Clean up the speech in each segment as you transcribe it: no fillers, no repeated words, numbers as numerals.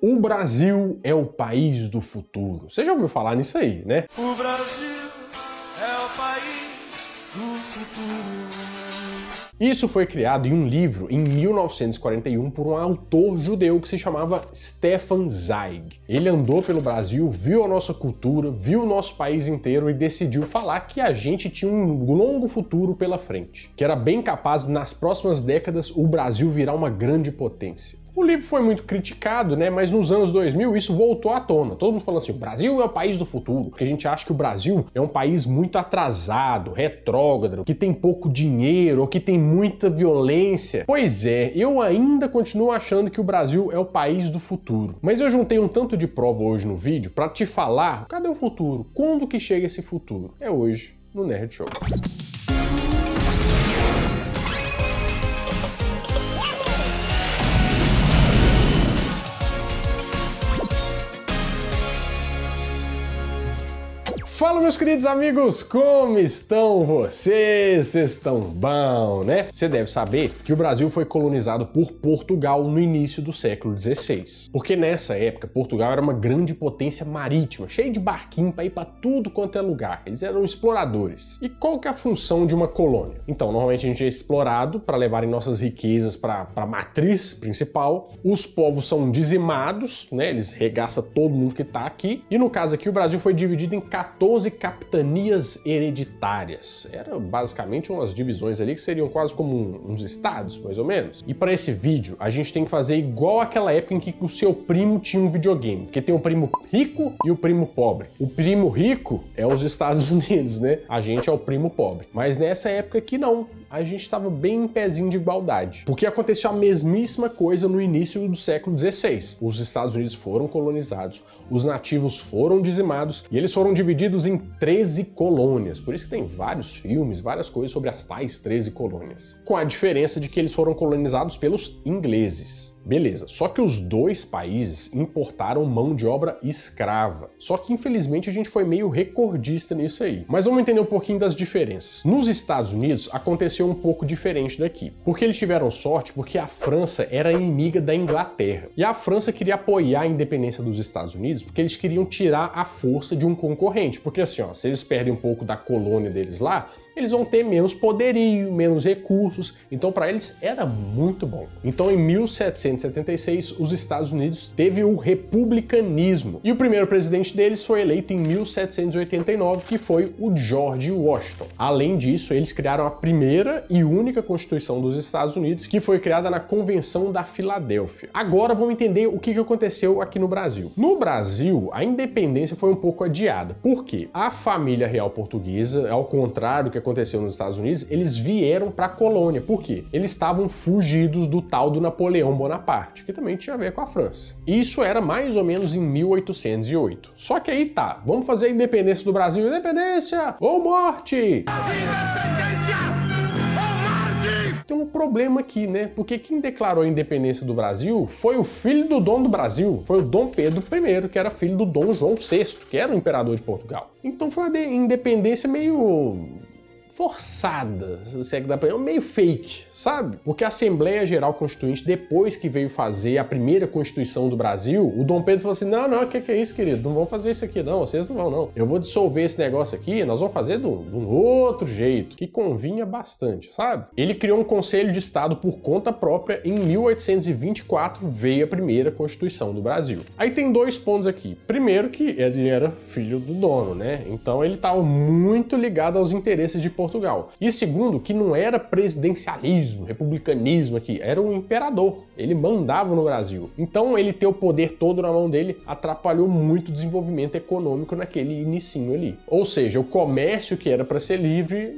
O Brasil é o país do futuro. Você já ouviu falar nisso aí, né? O Brasil é o país do futuro. Isso foi criado em um livro em 1941 por um autor judeu que se chamava Stefan Zweig. Ele andou pelo Brasil, viu a nossa cultura, viu o nosso país inteiro e decidiu falar que a gente tinha um longo futuro pela frente, que era bem capaz, nas próximas décadas, o Brasil virar uma grande potência. O livro foi muito criticado, né? Mas nos anos 2000 isso voltou à tona. Todo mundo falando assim, o Brasil é o país do futuro, porque a gente acha que o Brasil é um país muito atrasado, retrógrado, que tem pouco dinheiro, ou que tem muita violência. Pois é, eu ainda continuo achando que o Brasil é o país do futuro. Mas eu juntei um tanto de prova hoje no vídeo para te falar, cadê o futuro? Quando que chega esse futuro? É hoje, no Nerd Show. Fala, meus queridos amigos, como estão vocês? Vocês estão bom, né? Você deve saber que o Brasil foi colonizado por Portugal no início do século XVI. Porque nessa época, Portugal era uma grande potência marítima, cheia de barquinho para ir para tudo quanto é lugar. Eles eram exploradores. E qual que é a função de uma colônia? Então, normalmente a gente é explorado para levarem nossas riquezas para a matriz principal. Os povos são dizimados, né? Eles regaçam todo mundo que está aqui. E no caso aqui, o Brasil foi dividido em 14 capitanias hereditárias. Eram basicamente umas divisões ali que seriam quase como uns estados, mais ou menos. E para esse vídeo, a gente tem que fazer igual aquela época em que o seu primo tinha um videogame, porque tem o primo rico e o primo pobre. O primo rico é os Estados Unidos, né? A gente é o primo pobre. Mas nessa época aqui não. A gente estava bem em pezinho de igualdade. Porque aconteceu a mesmíssima coisa no início do século XVI. Os Estados Unidos foram colonizados, os nativos foram dizimados e eles foram divididos em 13 colônias. Por isso que tem vários filmes, várias coisas sobre as tais 13 colônias. Com a diferença de que eles foram colonizados pelos ingleses. Beleza, só que os dois países importaram mão de obra escrava. Só que infelizmente a gente foi meio recordista nisso aí. Mas vamos entender um pouquinho das diferenças. Nos Estados Unidos aconteceu um pouco diferente daqui. Porque eles tiveram sorte porque a França era inimiga da Inglaterra. E a França queria apoiar a independência dos Estados Unidos porque eles queriam tirar a força de um concorrente. Porque assim, ó, se eles perdem um pouco da colônia deles lá, eles vão ter menos poderio, menos recursos, então para eles era muito bom. Então em 1776 os Estados Unidos teve o republicanismo e o primeiro presidente deles foi eleito em 1789, que foi o George Washington. Além disso, eles criaram a primeira e única Constituição dos Estados Unidos, que foi criada na Convenção da Filadélfia. Agora vamos entender o que aconteceu aqui no Brasil. No Brasil, a independência foi um pouco adiada. Por quê? A família real portuguesa, ao contrário do que aconteceu nos Estados Unidos, eles vieram para a colônia. Por quê? Eles estavam fugidos do tal do Napoleão Bonaparte, que também tinha a ver com a França. Isso era mais ou menos em 1808. Só que aí tá, vamos fazer a independência do Brasil. Independência ou morte! Tem um problema aqui, né? Porque quem declarou a independência do Brasil foi o filho do dono do Brasil, foi o Dom Pedro I, que era filho do Dom João VI, que era o imperador de Portugal. Então foi uma independência meio forçada, se é que dá pra... meio fake, sabe? Porque a Assembleia Geral Constituinte, depois que veio fazer a primeira Constituição do Brasil, o Dom Pedro falou assim, não, o que é isso, querido? Não vão fazer isso aqui não, vocês não vão não. Eu vou dissolver esse negócio aqui, nós vamos fazer de um outro jeito, que convinha bastante, sabe? Ele criou um Conselho de Estado por conta própria, em 1824 veio a primeira Constituição do Brasil. Aí tem dois pontos aqui. Primeiro que ele era filho do dono, né? Então ele estava muito ligado aos interesses de Portugal. E segundo, que não era presidencialismo, republicanismo aqui, era um imperador. Ele mandava no Brasil. Então ele ter o poder todo na mão dele atrapalhou muito o desenvolvimento econômico naquele inicinho ali. Ou seja, o comércio que era para ser livre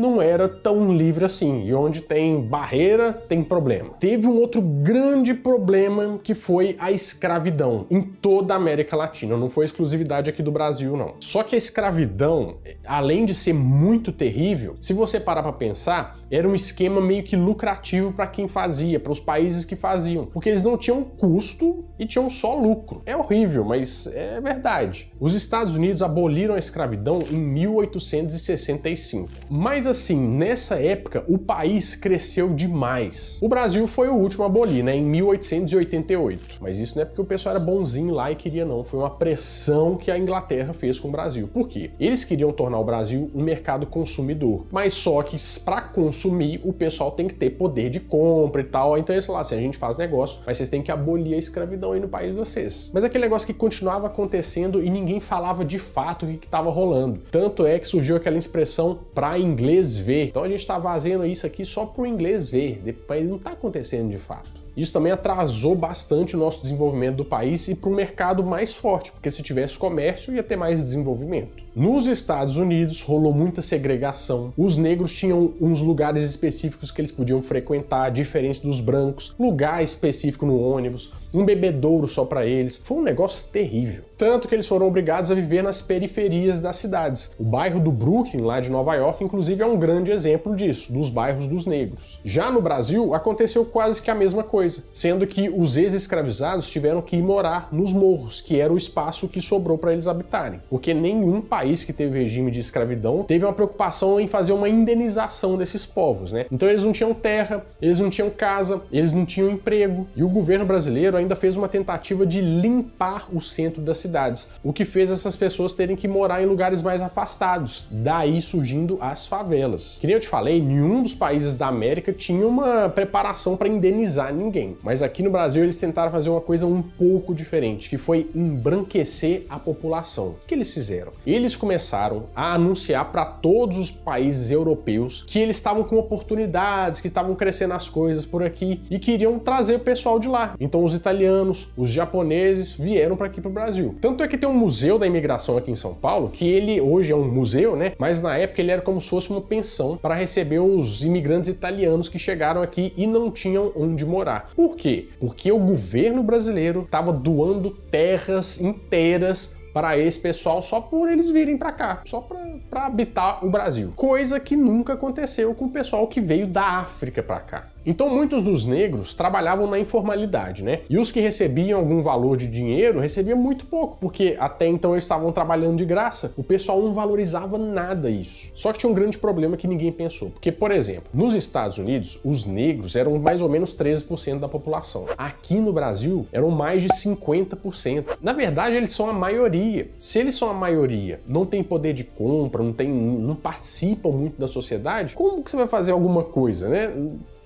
não era tão livre assim. E onde tem barreira, tem problema. Teve um outro grande problema que foi a escravidão em toda a América Latina. Não foi exclusividade aqui do Brasil, não. Só que a escravidão, além de ser muito terrível, se você parar para pensar, era um esquema meio que lucrativo para quem fazia, para os países que faziam, porque eles não tinham custo e tinham só lucro. É horrível, mas é verdade. Os Estados Unidos aboliram a escravidão em 1865. Mas assim, nessa época, o país cresceu demais. O Brasil foi o último a abolir, né, em 1888. Mas isso não é porque o pessoal era bonzinho lá e queria, não. Foi uma pressão que a Inglaterra fez com o Brasil. Por quê? Eles queriam tornar o Brasil um mercado consumidor. Mas só que para consumir, o pessoal tem que ter poder de compra e tal. Então eles falaram assim, a gente faz negócio, mas vocês têm que abolir a escravidão aí no país de vocês. Mas aquele negócio que continuava acontecendo e ninguém falava de fato o que estava rolando. Tanto é que surgiu aquela expressão para inglês ver. Então a gente tá fazendo isso aqui só para o inglês ver, depois não tá acontecendo de fato. Isso também atrasou bastante o nosso desenvolvimento do país e para um mercado mais forte, porque se tivesse comércio ia ter mais desenvolvimento. Nos Estados Unidos rolou muita segregação, os negros tinham uns lugares específicos que eles podiam frequentar, diferentes dos brancos, lugar específico no ônibus, um bebedouro só para eles. Foi um negócio terrível. Tanto que eles foram obrigados a viver nas periferias das cidades. O bairro do Brooklyn, lá de Nova York, inclusive é um grande exemplo disso, dos bairros dos negros. Já no Brasil, aconteceu quase que a mesma coisa, sendo que os ex-escravizados tiveram que ir morar nos morros, que era o espaço que sobrou para eles habitarem. Porque nenhum país que teve regime de escravidão teve uma preocupação em fazer uma indenização desses povos, né? Então eles não tinham terra, eles não tinham casa, eles não tinham emprego. E o governo brasileiro ainda fez uma tentativa de limpar o centro das cidades, o que fez essas pessoas terem que morar em lugares mais afastados, daí surgindo as favelas. Que nem eu te falei, nenhum dos países da América tinha uma preparação para indenizar ninguém, mas aqui no Brasil eles tentaram fazer uma coisa um pouco diferente, que foi embranquecer a população. O que eles fizeram? Eles começaram a anunciar para todos os países europeus que eles estavam com oportunidades, que estavam crescendo as coisas por aqui e queriam trazer o pessoal de lá. Então os italianos, os japoneses vieram para aqui para o Brasil. Tanto é que tem um museu da imigração aqui em São Paulo, que ele hoje é um museu, né? Mas na época ele era como se fosse uma pensão para receber os imigrantes italianos que chegaram aqui e não tinham onde morar. Por quê? Porque o governo brasileiro estava doando terras inteiras para esse pessoal só por eles virem para cá, só para habitar o Brasil. Coisa que nunca aconteceu com o pessoal que veio da África para cá. Então muitos dos negros trabalhavam na informalidade, né? E os que recebiam algum valor de dinheiro recebiam muito pouco, porque até então eles estavam trabalhando de graça. O pessoal não valorizava nada isso. Só que tinha um grande problema que ninguém pensou. Porque, por exemplo, nos Estados Unidos, os negros eram mais ou menos 13% da população. Aqui no Brasil, eram mais de 50%. Na verdade, eles são a maioria. Se eles são a maioria, não tem poder de compra, não participam muito da sociedade, como que você vai fazer alguma coisa, né?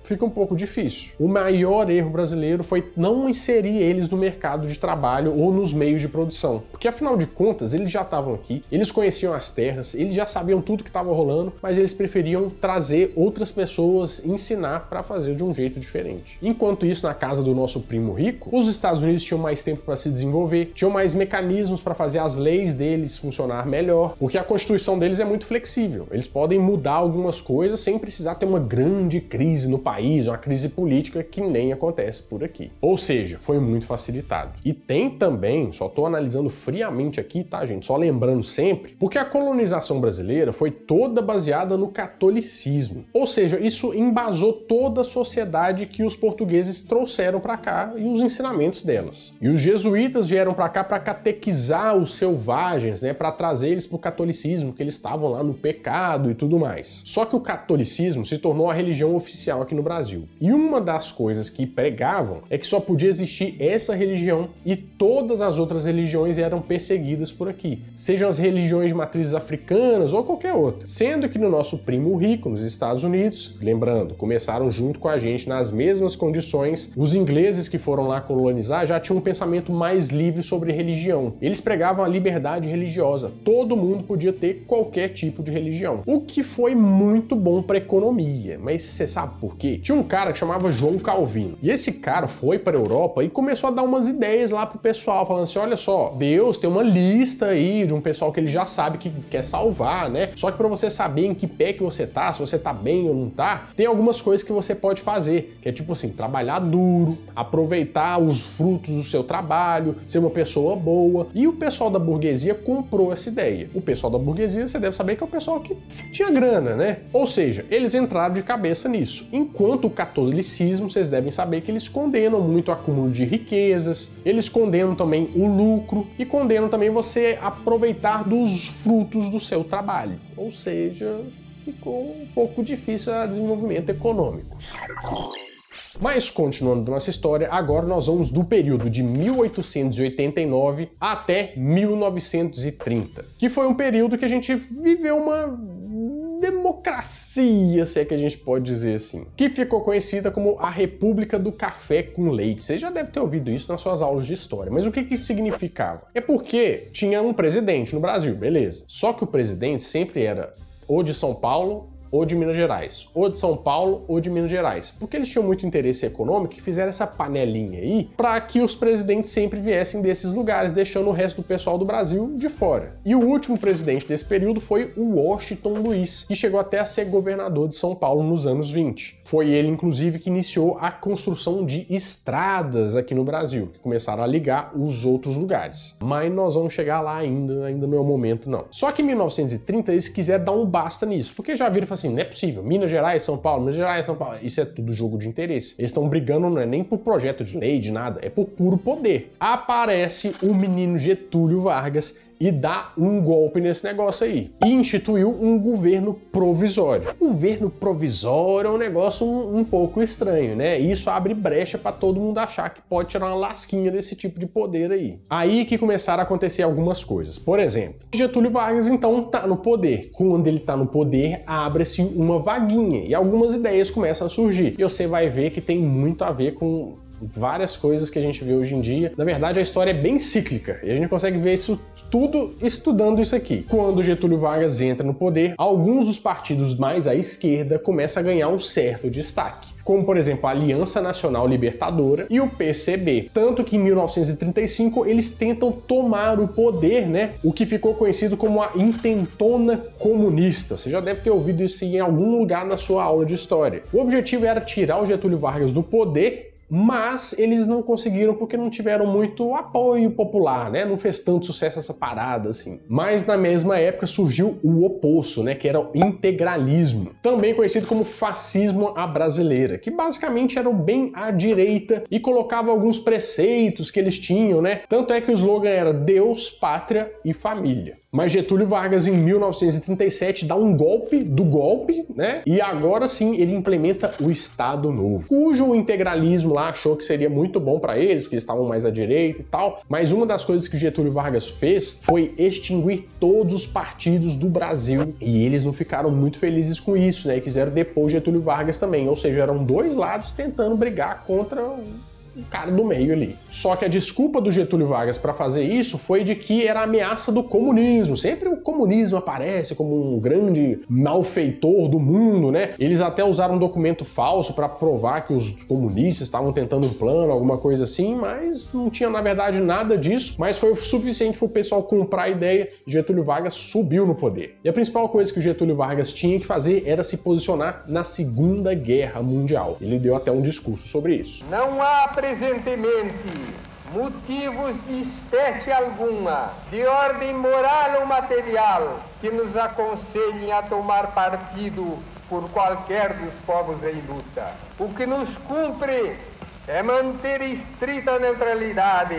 Fica um pouco difícil. O maior erro brasileiro foi não inserir eles no mercado de trabalho ou nos meios de produção. Porque, afinal de contas, eles já estavam aqui, eles conheciam as terras, eles já sabiam tudo que estava rolando, mas eles preferiam trazer outras pessoas e ensinar para fazer de um jeito diferente. Enquanto isso, na casa do nosso primo rico, os Estados Unidos tinham mais tempo para se desenvolver, tinham mais mecanismos para fazer as leis deles funcionar melhor, porque a Constituição deles é muito flexível. Eles podem mudar algumas coisas sem precisar ter uma grande crise no país, uma crise política que nem acontece por aqui. Ou seja, foi muito facilitado. E tem também, só estou analisando friamente aqui, tá, gente? Só lembrando sempre, porque a colonização brasileira foi toda baseada no catolicismo. Ou seja, isso embasou toda a sociedade que os portugueses trouxeram para cá e os ensinamentos delas. E os jesuítas vieram para cá para catequizar os selvagens, né, para trazer eles para o catolicismo, que eles estavam lá no pecado e tudo mais. Só que o catolicismo se tornou a religião oficial aqui no Brasil. E uma das coisas que pregavam é que só podia existir essa religião e todas as outras religiões eram perseguidas por aqui, sejam as religiões de matrizes africanas ou qualquer outra. Sendo que no nosso primo rico, nos Estados Unidos, lembrando, começaram junto com a gente nas mesmas condições, os ingleses que foram lá colonizar já tinham um pensamento mais livre sobre religião. Eles pregavam a liberdade religiosa, todo mundo podia ter qualquer tipo de religião, o que foi muito bom para a economia. Mas você sabe por quê? Tinha um cara que chamava João Calvino. E esse cara foi para a Europa e começou a dar umas ideias lá pro pessoal, falando assim, olha só, Deus tem uma lista aí de um pessoal que ele já sabe que quer salvar, né? Só que para você saber em que pé que você tá, se você tá bem ou não tá, tem algumas coisas que você pode fazer, que é tipo assim, trabalhar duro, aproveitar os frutos do seu trabalho, ser uma pessoa boa. E o pessoal da burguesia comprou essa ideia. O pessoal da burguesia, você deve saber que é o pessoal que tinha grana, né? Ou seja, eles entraram de cabeça nisso. Enquanto o catolicismo, vocês devem saber que eles condenam muito o acúmulo de riquezas, eles condenam também o lucro e condenam também você aproveitar dos frutos do seu trabalho. Ou seja, ficou um pouco difícil o desenvolvimento econômico. Mas, continuando nossa história, agora nós vamos do período de 1889 até 1930, que foi um período que a gente viveu uma democracia, se é que a gente pode dizer assim, que ficou conhecida como a República do Café com Leite. Você já deve ter ouvido isso nas suas aulas de história, mas o que isso significava? É porque tinha um presidente no Brasil, beleza. Só que o presidente sempre era ou de São Paulo ou de Minas Gerais, ou de São Paulo ou de Minas Gerais, porque eles tinham muito interesse econômico e fizeram essa panelinha aí para que os presidentes sempre viessem desses lugares, deixando o resto do pessoal do Brasil de fora. E o último presidente desse período foi o Washington Luiz, que chegou até a ser governador de São Paulo nos anos 20. Foi ele, inclusive, que iniciou a construção de estradas aqui no Brasil, que começaram a ligar os outros lugares. Mas nós vamos chegar lá ainda não é o momento não. Só que em 1930 eles quiseram dar um basta nisso, porque já viram assim, não é possível, Minas Gerais, São Paulo, Minas Gerais, São Paulo, isso é tudo jogo de interesse. Eles estão brigando não é nem por projeto de lei, de nada, é por puro poder. Aparece o menino Getúlio Vargas e dá um golpe nesse negócio aí. E instituiu um governo provisório. Governo provisório é um negócio um pouco estranho, né? E isso abre brecha para todo mundo achar que pode tirar uma lasquinha desse tipo de poder aí. Aí que começaram a acontecer algumas coisas. Por exemplo, Getúlio Vargas então tá no poder. Quando ele tá no poder, abre-se uma vaguinha e algumas ideias começam a surgir. E você vai ver que tem muito a ver com várias coisas que a gente vê hoje em dia. Na verdade, a história é bem cíclica e a gente consegue ver isso tudo estudando isso aqui. Quando Getúlio Vargas entra no poder, alguns dos partidos mais à esquerda começam a ganhar um certo destaque, como por exemplo a Aliança Nacional Libertadora e o PCB. Tanto que em 1935 eles tentam tomar o poder, né? O que ficou conhecido como a Intentona Comunista. Você já deve ter ouvido isso em algum lugar na sua aula de história. O objetivo era tirar o Getúlio Vargas do poder, mas eles não conseguiram porque não tiveram muito apoio popular, né? Não fez tanto sucesso essa parada, assim. Mas na mesma época surgiu o oposto, né? Que era o integralismo, também conhecido como fascismo à brasileira, que basicamente era bem à direita e colocava alguns preceitos que eles tinham, né? Tanto é que o slogan era Deus, Pátria e Família. Mas Getúlio Vargas, em 1937, dá um golpe do golpe, né? E agora sim ele implementa o Estado Novo, cujo integralismo lá achou que seria muito bom para eles, porque eles estavam mais à direita e tal. Mas uma das coisas que Getúlio Vargas fez foi extinguir todos os partidos do Brasil. E eles não ficaram muito felizes com isso, né? E quiseram depor Getúlio Vargas também. Ou seja, eram dois lados tentando brigar contra o cara do meio ali. Só que a desculpa do Getúlio Vargas para fazer isso foi de que era a ameaça do comunismo. Sempre o comunismo aparece como um grande malfeitor do mundo, né? Eles até usaram um documento falso para provar que os comunistas estavam tentando um plano, alguma coisa assim, mas não tinha na verdade nada disso, mas foi o suficiente para o pessoal comprar a ideia. Getúlio Vargas subiu no poder. E a principal coisa que o Getúlio Vargas tinha que fazer era se posicionar na Segunda Guerra Mundial. Ele deu até um discurso sobre isso. Não há presentemente motivos de espécie alguma, de ordem moral ou material, que nos aconselhem a tomar partido por qualquer dos povos em luta. O que nos cumpre é manter estrita neutralidade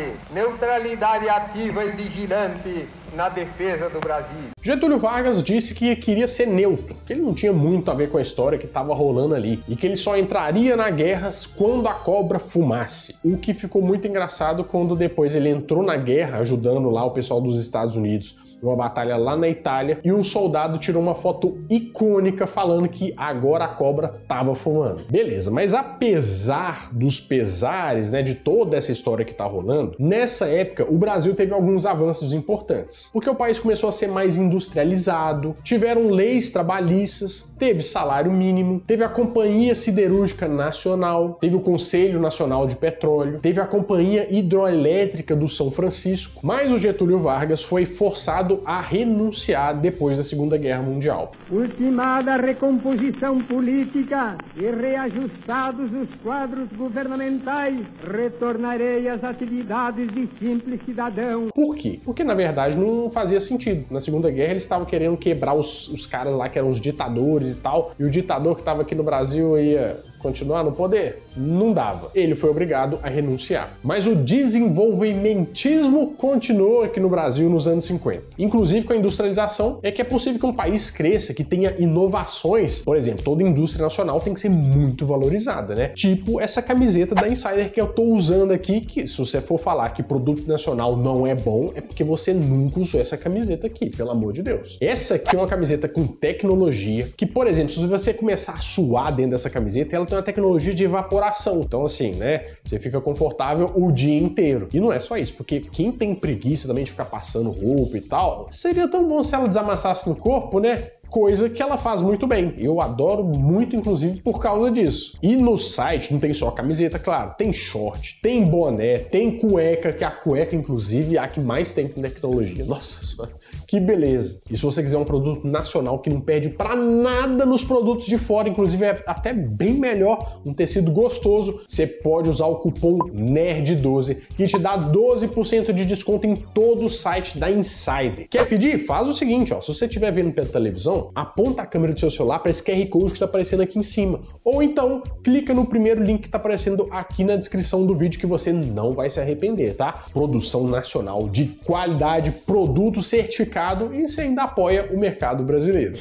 ativa e vigilante na defesa do Brasil. Getúlio Vargas disse que queria ser neutro, que ele não tinha muito a ver com a história que estava rolando ali, e que ele só entraria na guerra quando a cobra fumasse. O que ficou muito engraçado quando depois ele entrou na guerra, ajudando lá o pessoal dos Estados Unidos numa batalha lá na Itália, e um soldado tirou uma foto icônica falando que agora a cobra tava fumando. Beleza, mas apesar dos pesares, né, de toda essa história que tá rolando, nessa época o Brasil teve alguns avanços importantes, porque o país começou a ser mais industrializado, tiveram leis trabalhistas, teve salário mínimo, teve a Companhia Siderúrgica Nacional, teve o Conselho Nacional de Petróleo, teve a Companhia Hidroelétrica do São Francisco, mas o Getúlio Vargas foi forçado a renunciar depois da Segunda Guerra Mundial. Ultimada a recomposição política e reajustados os quadros governamentais, retornarei às atividades de simples cidadão. Por quê? Porque na verdade não fazia sentido. Na Segunda Guerra eles estavam querendo quebrar os caras lá que eram os ditadores e tal, e o ditador que estava aqui no Brasil ia continuar no poder? Não dava. Ele foi obrigado a renunciar. Mas o desenvolvimentismo continuou aqui no Brasil nos anos 50. Inclusive com a industrialização, é que é possível que um país cresça, que tenha inovações. Por exemplo, toda indústria nacional tem que ser muito valorizada, né? Tipo essa camiseta da Insider que eu tô usando aqui, que se você for falar que produto nacional não é bom, é porque você nunca usou essa camiseta aqui, pelo amor de Deus. Essa aqui é uma camiseta com tecnologia, que, por exemplo, se você começar a suar dentro dessa camiseta, ela tem uma tecnologia de evaporação. Então, assim, né, você fica confortável o dia inteiro. E não é só isso, porque quem tem preguiça também de ficar passando roupa e tal, seria tão bom se ela desamassasse no corpo, né? Coisa que ela faz muito bem. Eu adoro muito, inclusive, por causa disso. E no site não tem só camiseta, claro. Tem short, tem boné, tem cueca, que a cueca, inclusive, é a que mais tem tecnologia. Nossa senhora, que beleza. E se você quiser um produto nacional que não perde pra nada nos produtos de fora, inclusive é até bem melhor, um tecido gostoso, você pode usar o cupom NERD12, que te dá 12% de desconto em todo o site da Insider. Quer pedir? Faz o seguinte, ó, se você estiver vendo pela televisão, aponta a câmera do seu celular para esse QR Code que está aparecendo aqui em cima. Ou então, clica no primeiro link que está aparecendo aqui na descrição do vídeo que você não vai se arrepender, tá? Produção nacional de qualidade, produto certificado e você ainda apoia o mercado brasileiro.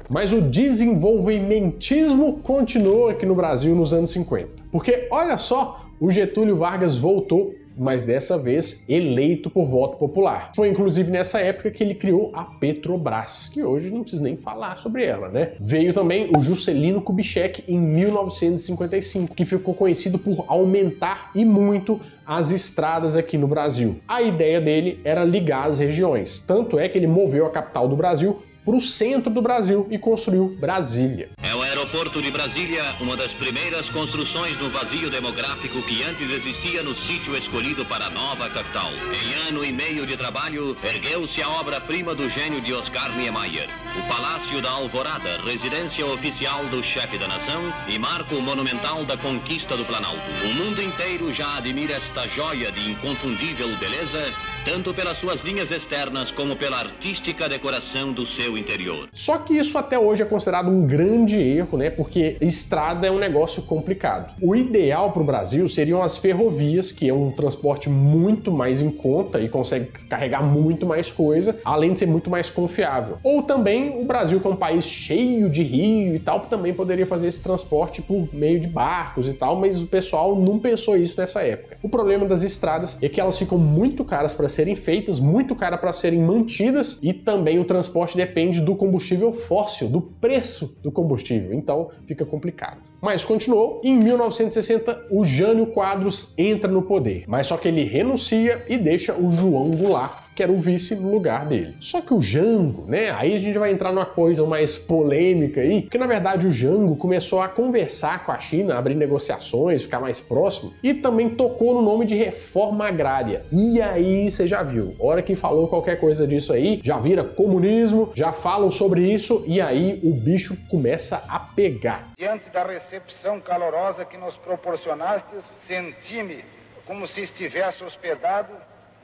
Mas o desenvolvimentismo continuou aqui no Brasil nos anos 50. Porque, olha só, o Getúlio Vargas voltou, mas dessa vez eleito por voto popular. Foi inclusive nessa época que ele criou a Petrobras, que hoje não preciso nem falar sobre ela, né? Veio também o Juscelino Kubitschek em 1955, que ficou conhecido por aumentar e muito as estradas aqui no Brasil. A ideia dele era ligar as regiões, tanto é que ele moveu a capital do Brasil para o centro do Brasil e construiu Brasília. É o aeroporto de Brasília, uma das primeiras construções no vazio demográfico que antes existia no sítio escolhido para a nova capital. Em ano e meio de trabalho, ergueu-se a obra-prima do gênio de Oscar Niemeyer, o Palácio da Alvorada, residência oficial do chefe da nação e marco monumental da conquista do Planalto. O mundo inteiro já admira esta joia de inconfundível beleza, tanto pelas suas linhas externas como pela artística decoração do seu interior. Só que isso até hoje é considerado um grande erro, né? Porque estrada é um negócio complicado. O ideal para o Brasil seriam as ferrovias, que é um transporte muito mais em conta e consegue carregar muito mais coisa, além de ser muito mais confiável. Ou também o Brasil, que é um país cheio de rio e tal, também poderia fazer esse transporte por meio de barcos e tal, mas o pessoal não pensou isso nessa época. O problema das estradas é que elas ficam muito caras para serem feitas, muito caras para serem mantidas e também o transporte depende do combustível fóssil, do preço do combustível, então fica complicado. Mas continuou, em 1960 o Jânio Quadros entra no poder, mas só que ele renuncia e deixa o João Goulart, que era o vice, no lugar dele. Só que o Jango, né, aí a gente vai entrar numa coisa mais polêmica aí, porque na verdade o Jango começou a conversar com a China, abrir negociações, ficar mais próximo, e também tocou no nome de reforma agrária. E aí você já viu, hora que falou qualquer coisa disso aí, já vira comunismo, já falam sobre isso, e aí o bicho começa a pegar. Diante da recepção calorosa que nos proporcionaste, senti-me como se estivesse hospedado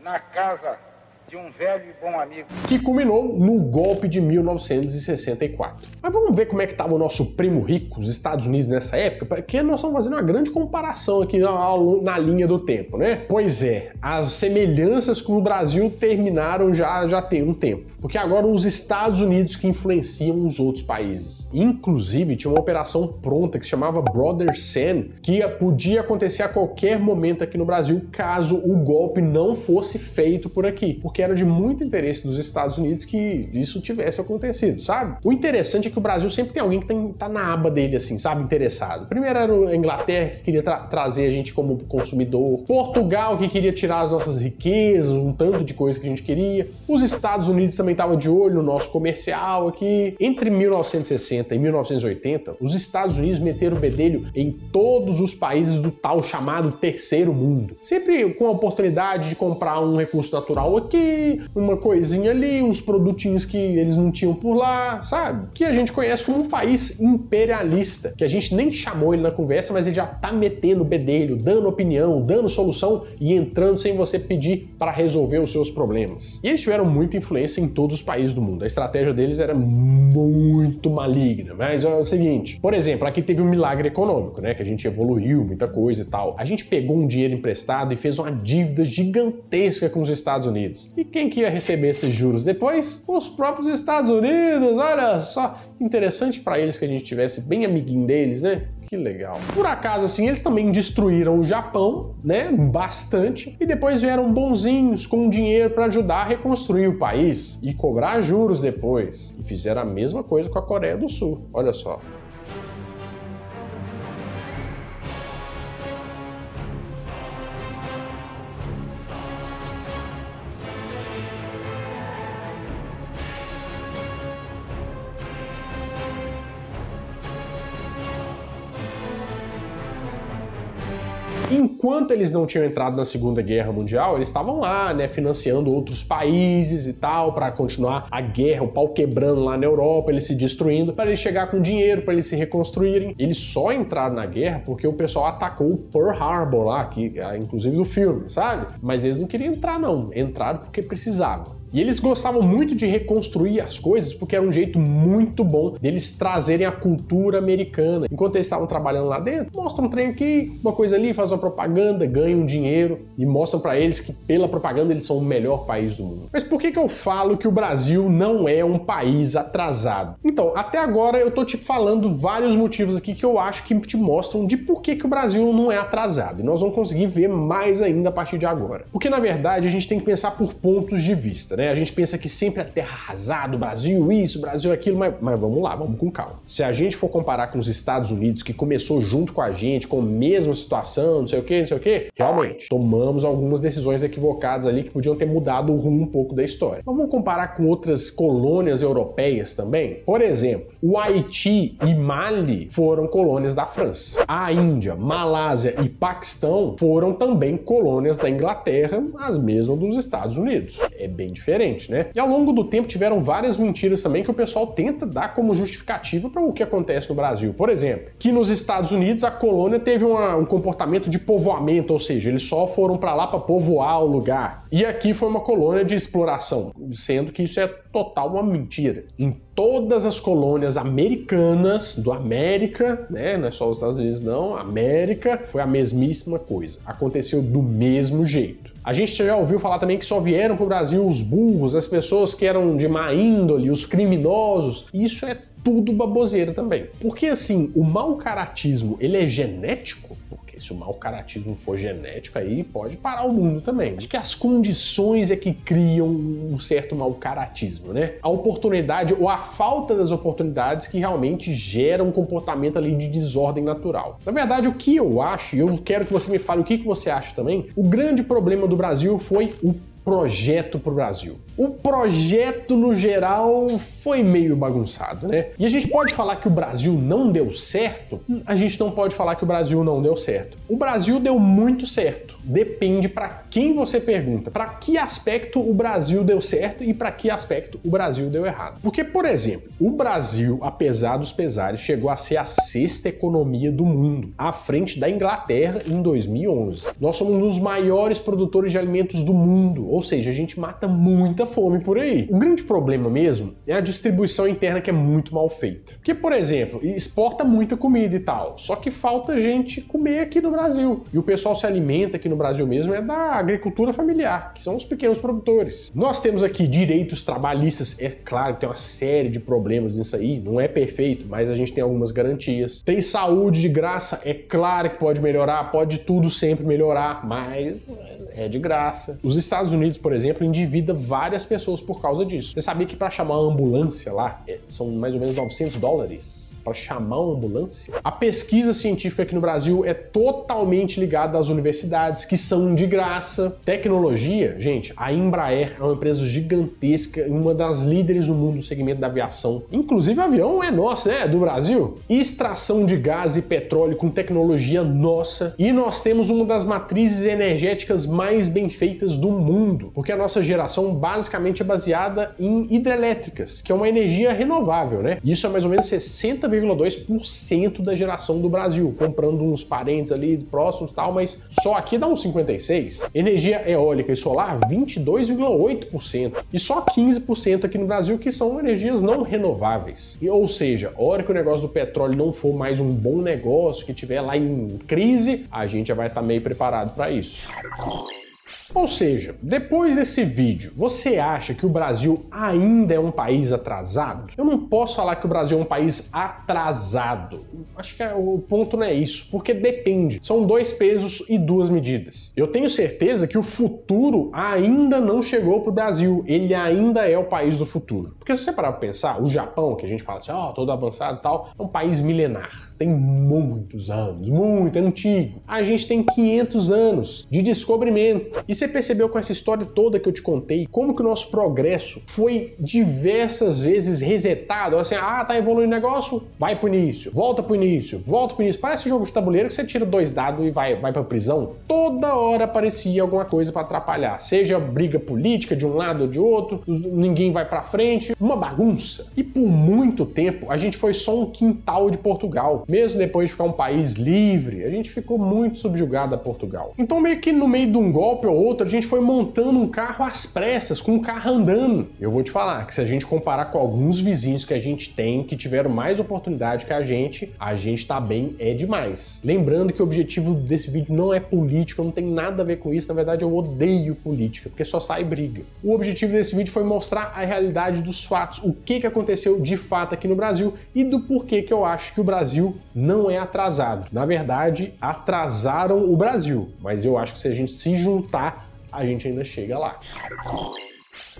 na casa de um velho e bom amigo. Que culminou no golpe de 1964. Mas vamos ver como é que estava o nosso primo rico, os Estados Unidos, nessa época, porque nós estamos fazendo uma grande comparação aqui na linha do tempo, né? Pois é, as semelhanças com o Brasil terminaram já tem um tempo. Porque agora os Estados Unidos que influenciam os outros países. Inclusive, tinha uma operação pronta que se chamava Brother Sam, que podia acontecer a qualquer momento aqui no Brasil, caso o golpe não fosse feito por aqui. Porque era de muito interesse dos Estados Unidos que isso tivesse acontecido, sabe? O interessante é que o Brasil sempre tem alguém que tá na aba dele, assim, sabe? Interessado. Primeiro era a Inglaterra, que queria trazer a gente como consumidor. Portugal, que queria tirar as nossas riquezas, um tanto de coisa que a gente queria. Os Estados Unidos também estavam de olho no nosso comercial aqui. Entre 1960 e 1980, os Estados Unidos meteram o bedelho em todos os países do tal chamado terceiro mundo. Sempre com a oportunidade de comprar um recurso natural aqui, aqui, uma coisinha ali, uns produtinhos que eles não tinham por lá, sabe? Que a gente conhece como um país imperialista, que a gente nem chamou ele na conversa, mas ele já tá metendo o bedelho, dando opinião, dando solução e entrando sem você pedir para resolver os seus problemas. E eles tiveram muita influência em todos os países do mundo. A estratégia deles era muito maligna, mas é o seguinte, por exemplo, aqui teve um milagre econômico, né? Que a gente evoluiu muita coisa e tal. A gente pegou um dinheiro emprestado e fez uma dívida gigantesca com os Estados Unidos. E quem que ia receber esses juros depois? Os próprios Estados Unidos, olha só. Interessante para eles que a gente tivesse bem amiguinho deles, né? Que legal. Por acaso, assim, eles também destruíram o Japão, né? Bastante. E depois vieram bonzinhos com dinheiro para ajudar a reconstruir o país e cobrar juros depois. E fizeram a mesma coisa com a Coreia do Sul. Olha só. Enquanto eles não tinham entrado na Segunda Guerra Mundial, eles estavam lá, né, financiando outros países e tal, para continuar a guerra, o pau quebrando lá na Europa, eles se destruindo, para eles chegar com dinheiro, para eles se reconstruírem. Eles só entraram na guerra porque o pessoal atacou o Pearl Harbor lá, que inclusive do filme, sabe? Mas eles não queriam entrar não, entraram porque precisavam. E eles gostavam muito de reconstruir as coisas porque era um jeito muito bom deles trazerem a cultura americana. Enquanto eles estavam trabalhando lá dentro, mostram um trem aqui, uma coisa ali, faz uma propaganda, ganham dinheiro e mostram pra eles que pela propaganda eles são o melhor país do mundo. Mas por que eu falo que o Brasil não é um país atrasado? Então, até agora eu tô te falando vários motivos aqui que eu acho que te mostram de por que o Brasil não é atrasado. E nós vamos conseguir ver mais ainda a partir de agora. Porque na verdade a gente tem que pensar por pontos de vista. A gente pensa que sempre é terra arrasada, Brasil isso, Brasil aquilo, mas vamos lá, vamos com calma. Se a gente for comparar com os Estados Unidos, que começou junto com a gente, com a mesma situação, não sei o que, realmente, tomamos algumas decisões equivocadas ali que podiam ter mudado o rumo um pouco da história. Mas vamos comparar com outras colônias europeias também? Por exemplo, o Haiti e Mali foram colônias da França. A Índia, Malásia e Paquistão foram também colônias da Inglaterra, as mesmas dos Estados Unidos. É bem diferente, né? E ao longo do tempo tiveram várias mentiras também que o pessoal tenta dar como justificativa para o que acontece no Brasil. Por exemplo, que nos Estados Unidos a colônia teve um comportamento de povoamento, ou seja, eles só foram para lá para povoar o lugar. E aqui foi uma colônia de exploração, sendo que isso é total uma mentira. Em todas as colônias americanas do América, né? Não é só os Estados Unidos não, América, foi a mesmíssima coisa. Aconteceu do mesmo jeito. A gente já ouviu falar também que só vieram para o Brasil os burros, as pessoas que eram de má índole, os criminosos. Isso é tudo baboseira também. Porque assim, o mau caratismo, ele é genético? Porque se o mau caratismo for genético, aí pode parar o mundo também. Acho que as condições é que criam um certo mau caratismo, né? A oportunidade ou a falta das oportunidades que realmente geram um comportamento ali de desordem natural. Na verdade, o que eu acho, e eu quero que você me fale o que você acha também, o grande problema do Brasil foi o projeto para o Brasil. O projeto, no geral, foi meio bagunçado, né? E a gente pode falar que o Brasil não deu certo? A gente não pode falar que o Brasil não deu certo. O Brasil deu muito certo. Depende para quem você pergunta. Para que aspecto o Brasil deu certo e para que aspecto o Brasil deu errado. Porque, por exemplo, o Brasil, apesar dos pesares, chegou a ser a 6ª economia do mundo, à frente da Inglaterra em 2011. Nós somos um dos maiores produtores de alimentos do mundo, ou seja, a gente mata muita fome por aí. O grande problema mesmo é a distribuição interna que é muito mal feita. Porque, por exemplo, exporta muita comida e tal, só que falta gente comer aqui no Brasil. E o pessoal se alimenta aqui no Brasil mesmo é da agricultura familiar, que são os pequenos produtores. Nós temos aqui direitos trabalhistas, é claro que tem uma série de problemas nisso aí, não é perfeito, mas a gente tem algumas garantias. Tem saúde de graça, é claro que pode melhorar, pode tudo sempre melhorar, mas é de graça. Os Estados Unidos, por exemplo, endivida várias pessoas por causa disso. Você sabia que para chamar uma ambulância lá, são mais ou menos $900? para chamar uma ambulância? A pesquisa científica aqui no Brasil é totalmente ligada às universidades, que são de graça. Tecnologia, gente, a Embraer é uma empresa gigantesca, uma das líderes no mundo no segmento da aviação. Inclusive, o avião é nosso, né? É do Brasil. Extração de gás e petróleo com tecnologia nossa. E nós temos uma das matrizes energéticas mais bem feitas do mundo, porque a nossa geração basicamente é baseada em hidrelétricas, que é uma energia renovável, né? Isso é mais ou menos 60,2% da geração do Brasil, comprando uns parentes ali próximos e tal, mas só aqui dá uns 56%. Energia eólica e solar, 22,8%. E só 15% aqui no Brasil que são energias não renováveis. Ou seja, a hora que o negócio do petróleo não for mais um bom negócio, que tiver lá em crise, a gente já vai estar meio preparado para isso. Ou seja, depois desse vídeo, você acha que o Brasil ainda é um país atrasado? Eu não posso falar que o Brasil é um país atrasado. Acho que o ponto não é isso, porque depende. São 2 pesos e 2 medidas. Eu tenho certeza que o futuro ainda não chegou para o Brasil. Ele ainda é o país do futuro. Porque se você parar para pensar, o Japão, que a gente fala assim, todo avançado e tal, é um país milenar. Tem muitos anos, muito antigo. A gente tem 500 anos de descobrimento. E você percebeu com essa história toda que eu te contei, como que o nosso progresso foi diversas vezes resetado? Assim, tá evoluindo o negócio? Vai pro início, volta pro início, volta pro início. Parece jogo de tabuleiro que você tira 2 dados e vai pra prisão. Toda hora aparecia alguma coisa pra atrapalhar. Seja briga política de um lado ou de outro, ninguém vai pra frente. Uma bagunça. E por muito tempo, a gente foi só um quintal de Portugal. Mesmo depois de ficar um país livre, a gente ficou muito subjugado a Portugal. Então meio que no meio de um golpe ou outro, a gente foi montando um carro às pressas, com um carro andando. Eu vou te falar que se a gente comparar com alguns vizinhos que a gente tem, que tiveram mais oportunidade que a gente tá bem demais. Lembrando que o objetivo desse vídeo não é político, não tem nada a ver com isso, na verdade eu odeio política, porque só sai briga. O objetivo desse vídeo foi mostrar a realidade dos fatos, o que aconteceu de fato aqui no Brasil e do porquê que eu acho que o Brasil não é atrasado. Na verdade, atrasaram o Brasil, mas eu acho que se a gente se juntar, a gente ainda chega lá.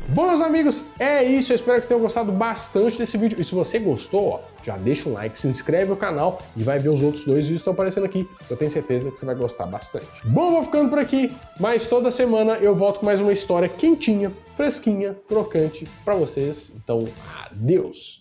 Bom, meus amigos, é isso. Eu espero que vocês tenham gostado bastante desse vídeo. E se você gostou, já deixa um like, se inscreve no canal e vai ver os outros 2 vídeos que estão aparecendo aqui. Eu tenho certeza que você vai gostar bastante. Bom, vou ficando por aqui, mas toda semana eu volto com mais uma história quentinha, fresquinha, crocante pra vocês. Então, adeus!